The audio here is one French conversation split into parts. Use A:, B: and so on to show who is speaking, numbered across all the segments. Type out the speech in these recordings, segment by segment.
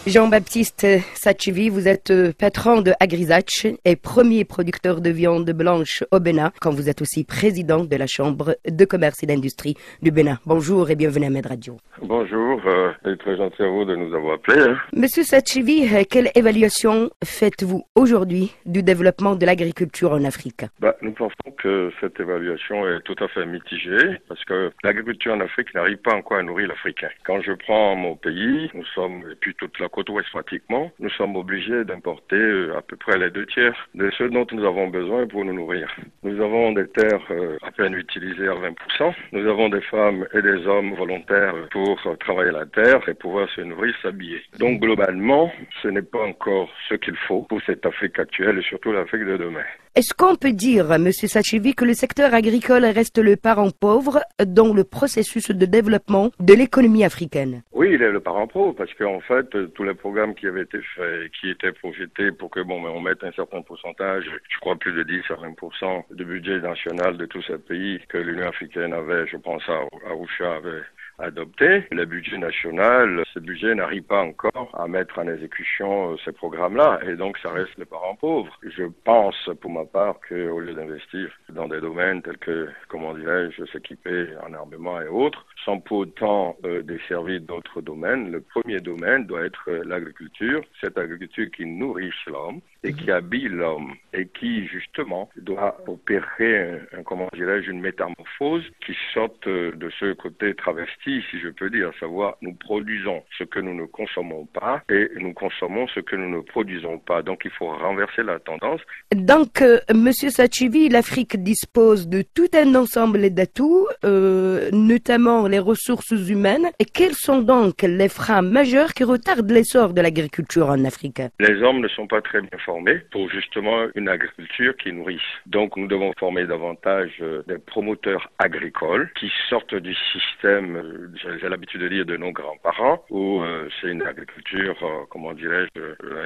A: Jean-Baptiste Sachivi, vous êtes patron de Agrisach et premier producteur de viande blanche au Bénin, quand vous êtes aussi président de la Chambre de commerce et d'industrie du Bénin. Bonjour et bienvenue à Med Radio.
B: Bonjour, et très gentil à vous de nous avoir appelés.
A: Monsieur Sachivi, quelle évaluation faites-vous aujourd'hui du développement de l'agriculture en Afrique?
B: Nous pensons que cette évaluation est tout à fait mitigée parce que l'agriculture en Afrique n'arrive pas encore à nourrir l'Africain. Quand je prends mon pays, nous sommes, et puis toute la côte ouest pratiquement, nous sommes obligés d'importer à peu près les 2 tiers de ce dont nous avons besoin pour nous nourrir. Nous avons des terres à peine utilisées à 20%. Nous avons des femmes et des hommes volontaires pour travailler la terre et pouvoir se nourrir, s'habiller. Donc globalement, ce n'est pas encore ce qu'il faut pour cette Afrique actuelle et surtout l'Afrique de demain.
A: Est-ce qu'on peut dire, Monsieur Sachivi, que le secteur agricole reste le parent pauvre dans le processus de développement de l'économie africaine?
B: Oui, il est le parent pauvre parce qu'en fait, tous les programmes qui avaient été faits, qui étaient projetés pour que on mette un certain pourcentage, je crois plus de 10 à 20% du budget national de tous ces pays que l'Union africaine avait, je pense à Arusha avait adopté. Le budget national, ce budget n'arrive pas encore à mettre en exécution ces programmes-là et donc ça reste le parent pauvre. Je pense pour ma part qu'au lieu d'investir dans des domaines tels que, s'équiper en armement et autres, sans pour autant desservir d'autres domaines, le premier domaine doit être l'agriculture, cette agriculture qui nourrit l'homme et qui habille l'homme et qui justement doit opérer une métamorphose qui sorte de ce côté travesti, si je peux dire, à savoir nous produisons ce que nous ne consommons pas et nous consommons ce que nous ne produisons pas. Donc il faut renverser la tendance.
A: Donc, Monsieur Sachivi, l'Afrique dispose de tout un ensemble d'atouts, notamment les ressources humaines. Et quels sont donc les freins majeurs qui retardent l'essor de l'agriculture en Afrique?
B: Les hommes ne sont pas très bien formés pour justement une agriculture qui nourrisse. Donc nous devons former davantage des promoteurs agricoles qui sortent du système, j'ai l'habitude de dire, de nos grands-parents, où c'est une agriculture,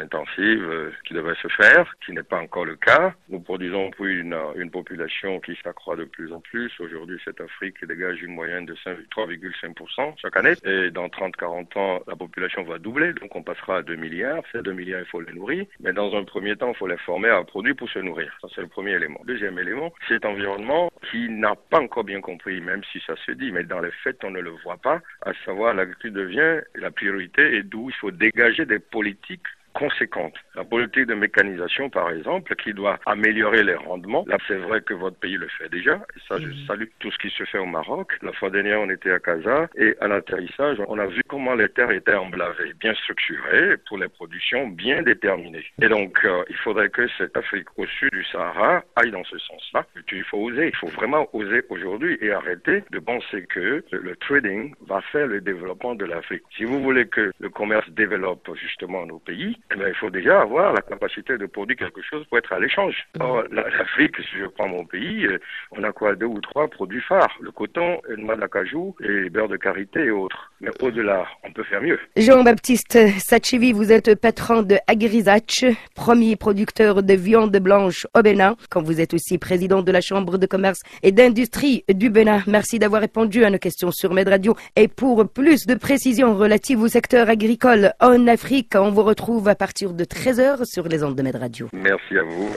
B: intensive qui devrait se faire, qui n'est pas encore le cas. Nous produisons pour une population qui s'accroît de plus en plus. Aujourd'hui, cette Afrique dégage une moyenne de 3,5% chaque année. Et dans 30-40 ans, la population va doubler. Donc, on passera à 2 milliards. Ces 2 milliards, il faut les nourrir. Mais dans un premier temps, il faut les former à produire pour se nourrir. Ça, c'est le premier élément. Deuxième élément, c'est cet environnement qui n'a pas encore bien compris, même si ça se dit, mais dans les faits, on ne le voit pas, à savoir l'agriculture devient la priorité et d'où il faut dégager des politiques conséquentes. La politique de mécanisation, par exemple, qui doit améliorer les rendements. Là, c'est vrai que votre pays le fait déjà. Et ça, je salue tout ce qui se fait au Maroc. La fois dernière, on était à Casa et à l'atterrissage, on a vu comment les terres étaient emblavées, bien structurées, pour les productions bien déterminées. Et donc, il faudrait que cette Afrique au sud du Sahara aille dans ce sens-là. Il faut oser. Il faut vraiment oser aujourd'hui et arrêter de penser que le trading va faire le développement de l'Afrique. Si vous voulez que le commerce développe justement nos pays, il faut déjà avoir la capacité de produire quelque chose pour être à l'échange. Or, l'Afrique, si je prends mon pays, on a 2 ou 3 produits phares. Le coton, le noix d'acajou et les beurres de karité et autres. Mais au-delà, on peut faire mieux.
A: Jean-Baptiste Sachivi, vous êtes patron de Agrisach, premier producteur de viande blanche au Bénin, quand vous êtes aussi président de la Chambre de commerce et d'industrie du Bénin. Merci d'avoir répondu à nos questions sur Med Radio. Et pour plus de précisions relatives au secteur agricole en Afrique, on vous retrouve à partir de 13h sur les ondes de Med Radio.
B: Merci à vous.